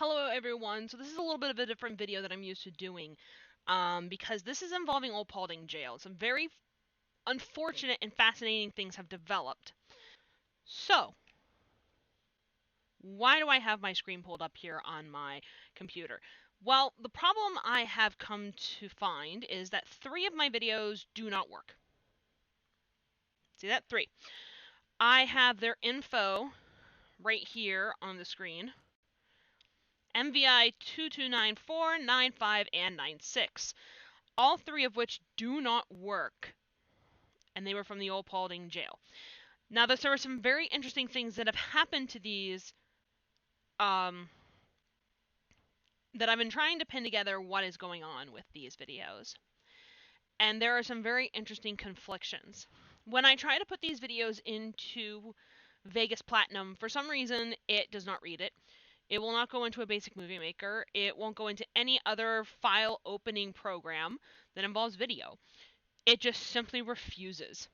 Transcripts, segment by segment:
Hello everyone, so this is a little bit of a different video that I'm used to doing, because this is involving Old Paulding Jail. Some very unfortunate and fascinating things have developed. So, why do I have my screen pulled up here on my computer? Well, the problem I have come to find is that 3 of my videos do not work. See that? 3. I have their info right here on the screen. MVI 2294, 95, and 96. All 3 of which do not work, and they were from the Old Paulding Jail. Now, there were some very interesting things that have happened to these, that I've been trying to pin together what is going on with these videos. And there are some very interesting conflictions. When I try to put these videos into Vegas Platinum, for some reason, it does not read it. It will not go into a basic movie maker. It won't go into any other file opening program that involves video. It just simply refuses.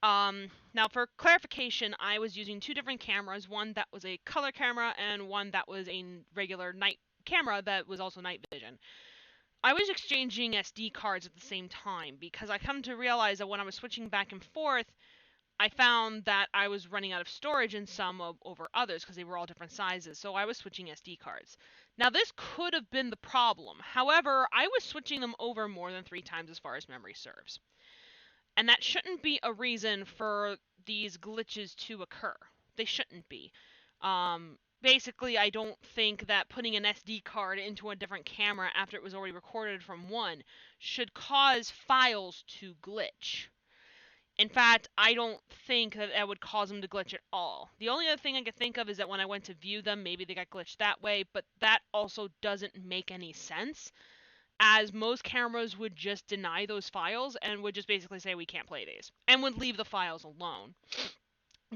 Now, for clarification, I was using 2 different cameras, one that was a color camera and one that was a regular night camera that was also night vision. I was exchanging SD cards at the same time because I come to realize that when I was switching back and forth, I found that I was running out of storage in some over others because they were all different sizes, so I was switching SD cards. Now, this could have been the problem. However, I was switching them over more than 3 times as far as memory serves. And that shouldn't be a reason for these glitches to occur. They shouldn't be. Basically, I don't think that putting an SD card into a different camera after it was already recorded from one should cause files to glitch. In fact, I don't think that would cause them to glitch at all. The only other thing I could think of is that when I went to view them, maybe they got glitched that way, but that also doesn't make any sense, as most cameras would just deny those files and would just basically say we can't play these, and would leave the files alone.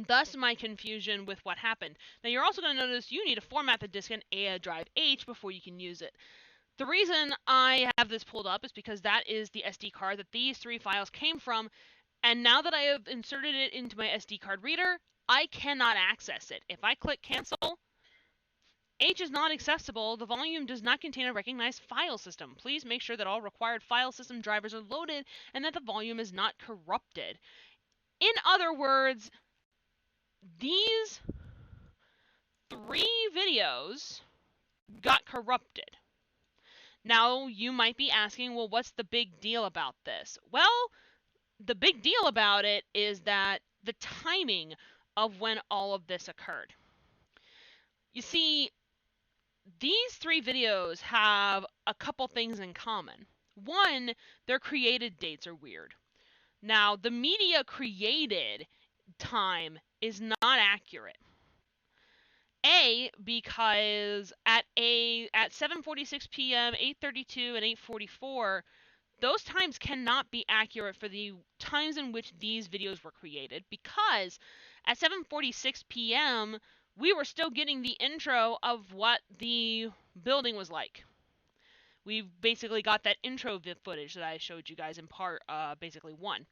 Thus my confusion with what happened. Now you're also going to notice you need to format the disk in A drive H before you can use it. The reason I have this pulled up is because that is the SD card that these 3 files came from, and now that I have inserted it into my SD card reader, I cannot access it. If I click cancel, H is not accessible. The volume does not contain a recognized file system. Please make sure that all required file system drivers are loaded and that the volume is not corrupted. In other words, these 3 videos got corrupted. Now, you might be asking, well, what's the big deal about this? Well, the big deal about it is that the timing of when all of this occurred. You see, these 3 videos have a couple things in common. One, their created dates are weird. Now, the media created time is not accurate. Because at 7:46 p.m., 8:32, and 8:44, those times cannot be accurate for the times in which these videos were created, because at 7:46 p.m., we were still getting the intro of what the building was like. We basically got that intro footage that I showed you guys in part, basically 1.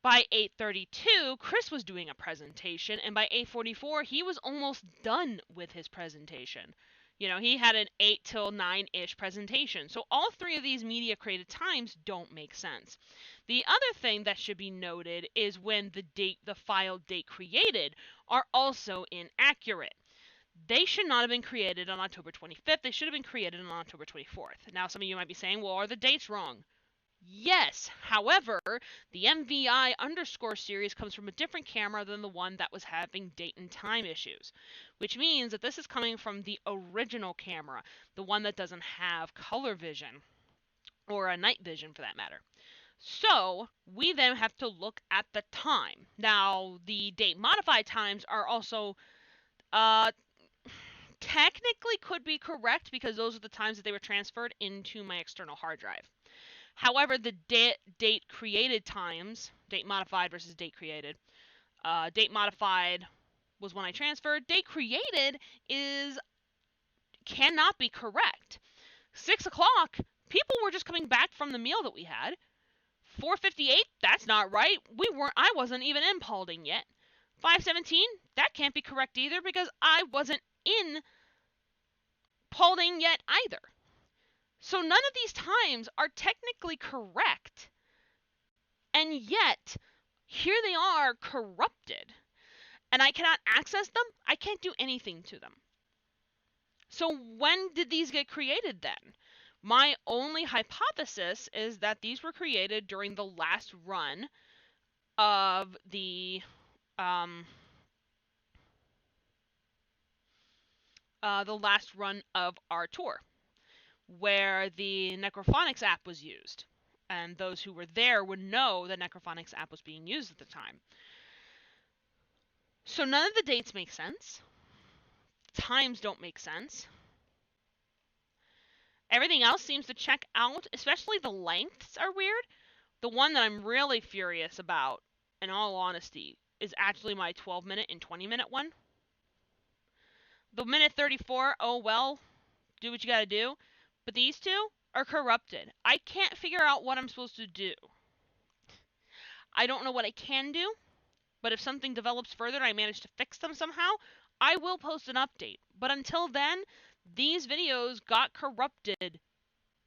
By 8:32, Chris was doing a presentation, and by 8:44, he was almost done with his presentation. You know, he had an 8 till 9-ish presentation. So all 3 of these media created times don't make sense. The other thing that should be noted is when the file date created are also inaccurate. They should not have been created on October 25th. They should have been created on October 24th. Now, some of you might be saying, well, are the dates wrong? Yes, however, the MVI underscore series comes from a different camera than the one that was having date and time issues, which means that this is coming from the original camera, the one that doesn't have color vision, or a night vision for that matter. So, we then have to look at the time. Now, the date modified times are also, technically could be correct because those are the times that they were transferred into my external hard drive. However, the date created times, date modified versus date created, date modified was when I transferred. Date created cannot be correct. 6 o'clock, people were just coming back from the meal that we had. 4:58, that's not right. I wasn't even in Paulding yet. 5:17, that can't be correct either because I wasn't in Paulding yet either. So none of these times are technically correct. And yet, here they are corrupted. And I cannot access them. I can't do anything to them. So when did these get created then? My only hypothesis is that these were created during the last run of the last run of our tour, where the Necrophonics app was used. And those who were there would know the Necrophonics app was being used at the time. So none of the dates make sense. Times don't make sense. Everything else seems to check out, especially the lengths are weird. The one that I'm really furious about, in all honesty, is actually my 12-minute and 20-minute one. The minute 34, oh well, do what you gotta do. But these two are corrupted. I can't figure out what I'm supposed to do. I don't know what I can do, but if something develops further and I manage to fix them somehow, I will post an update. But until then, these videos got corrupted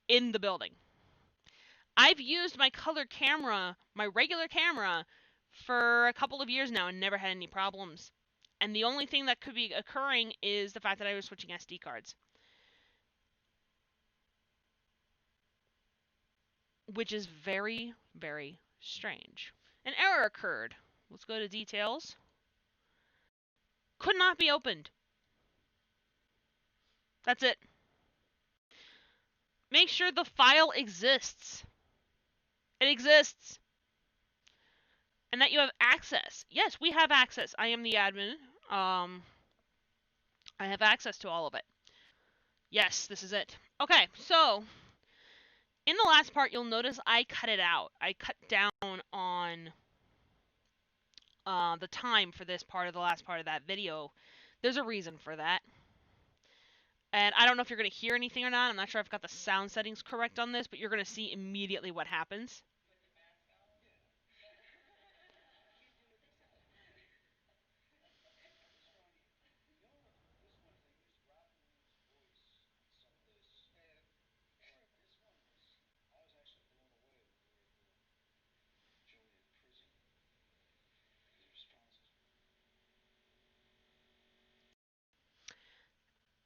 in the building. I've used my color camera, my regular camera, for a couple of years now and never had any problems. And the only thing that could be occurring is the fact that I was switching SD cards. Which is very, very strange. An error occurred. Let's go to details. Could not be opened. That's it. Make sure the file exists. It exists. And that you have access. Yes, we have access. I am the admin. I have access to all of it. Yes, this is it. Okay, so in the last part, you'll notice I cut it out. I cut down on the time for this part of the last part of that video. There's a reason for that. And I don't know if you're going to hear anything or not. I'm not sure I've got the sound settings correct on this, but you're going to see immediately what happens.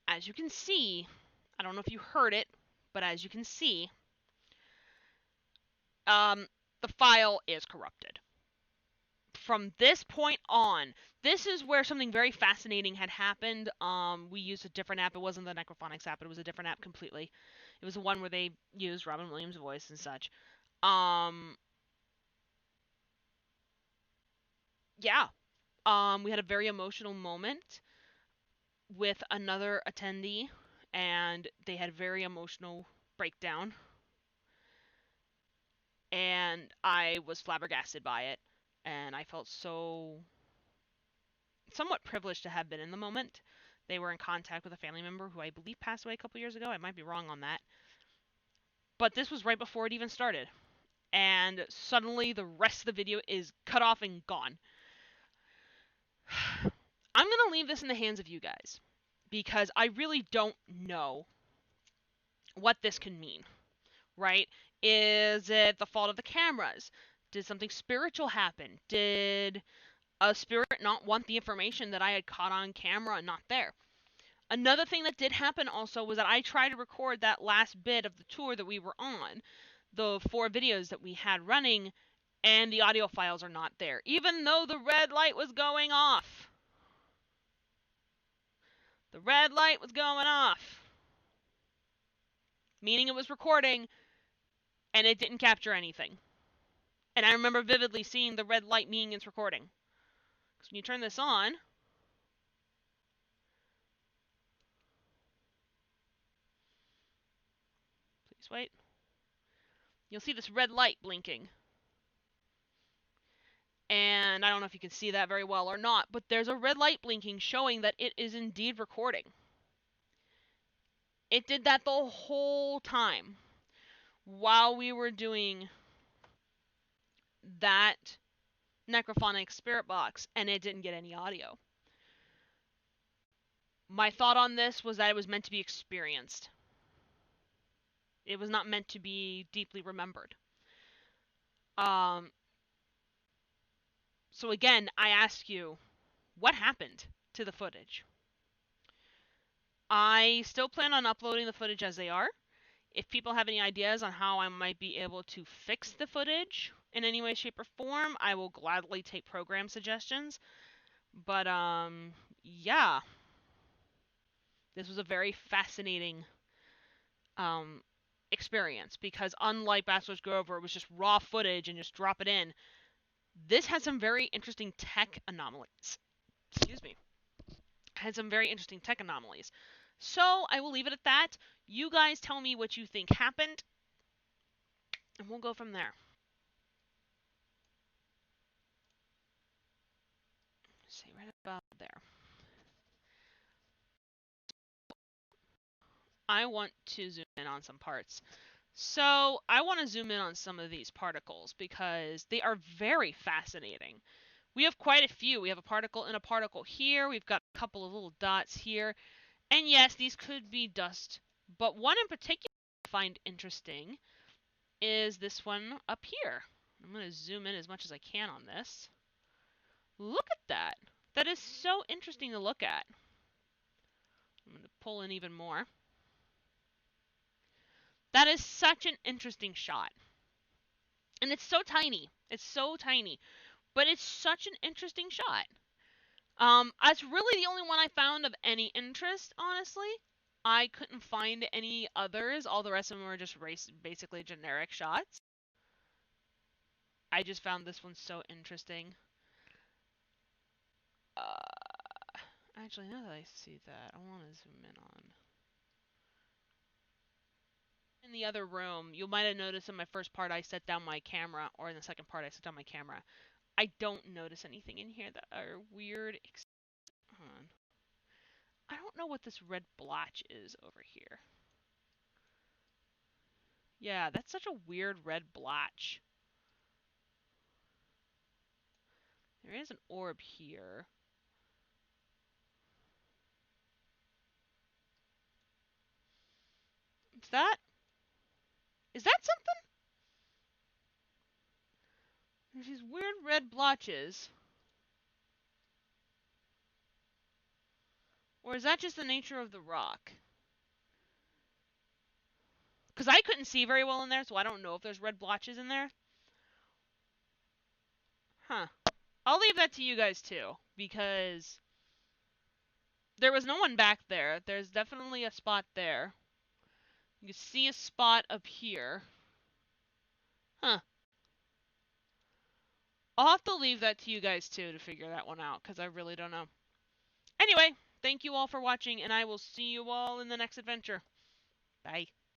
As you can see, I don't know if you heard it, but as you can see, the file is corrupted. From this point on, this is where something very fascinating had happened. We used a different app. It wasn't the Necrophonics app. It was a different app completely. It was the one where they used Robin Williams' voice and such. Yeah. We had a very emotional moment with another attendee, and they had a very emotional breakdown. And I was flabbergasted by it, and I felt so somewhat privileged to have been in the moment. They were in contact with a family member who I believe passed away a couple years ago. I might be wrong on that. But this was right before it even started. And suddenly the rest of the video is cut off and gone. I'm going to leave this in the hands of you guys, because I really don't know what this can mean, right? Is it the fault of the cameras? Did something spiritual happen? Did a spirit not want the information that I had caught on camera and not there? Another thing that did happen also was that I tried to record that last bit of the tour that we were on, the 4 videos that we had running, and the audio files are not there, even though the red light was going off. The red light was going off, meaning it was recording, and it didn't capture anything. And I remember vividly seeing the red light meaning it's recording. Because when you turn this on, please wait, you'll see this red light blinking. And I don't know if you can see that very well or not, but there's a red light blinking showing that it is indeed recording. It did that the whole time while we were doing that necrophonic spirit box, and it didn't get any audio. My thought on this was that it was meant to be experienced. It was not meant to be deeply remembered. So again, I ask you, what happened to the footage? I still plan on uploading the footage as they are. If people have any ideas on how I might be able to fix the footage in any way, shape, or form, I will gladly take program suggestions. But, yeah. This was a very fascinating experience because unlike Bachelor's Grove where it was just raw footage and just drop it in, this had some very interesting tech anomalies. Excuse me. Had some very interesting tech anomalies. So I will leave it at that. You guys tell me what you think happened, and we'll go from there. See right about there. I want to zoom in on some parts. So I want to zoom in on some of these particles because they are very fascinating. We have quite a few. We have a particle and a particle here. We've got a couple of little dots here. And yes, these could be dust. But one in particular I find interesting is this one up here. I'm going to zoom in as much as I can on this. Look at that. That is so interesting to look at. I'm going to pull in even more. That is such an interesting shot. And it's so tiny. It's so tiny. But it's such an interesting shot. That's really the only one I found of any interest, honestly. I couldn't find any others. All the rest of them were just basically generic shots. I just found this one so interesting. Actually, now that I see that, I want to zoom in on. In the other room, you might have noticed in my first part I set down my camera, or in the second part I set down my camera. I don't notice anything in here that are weird. Hold on. I don't know what this red blotch is over here. Yeah, that's such a weird red blotch. There is an orb here. Is that? Is that something? There's these weird red blotches. Or is that just the nature of the rock? Because I couldn't see very well in there, so I don't know if there's red blotches in there. Huh. I'll leave that to you guys too, because there was no one back there. There's definitely a spot there. You can see a spot up here. Huh. I'll have to leave that to you guys too to figure that one out, because I really don't know. Anyway, thank you all for watching, and I will see you all in the next adventure. Bye.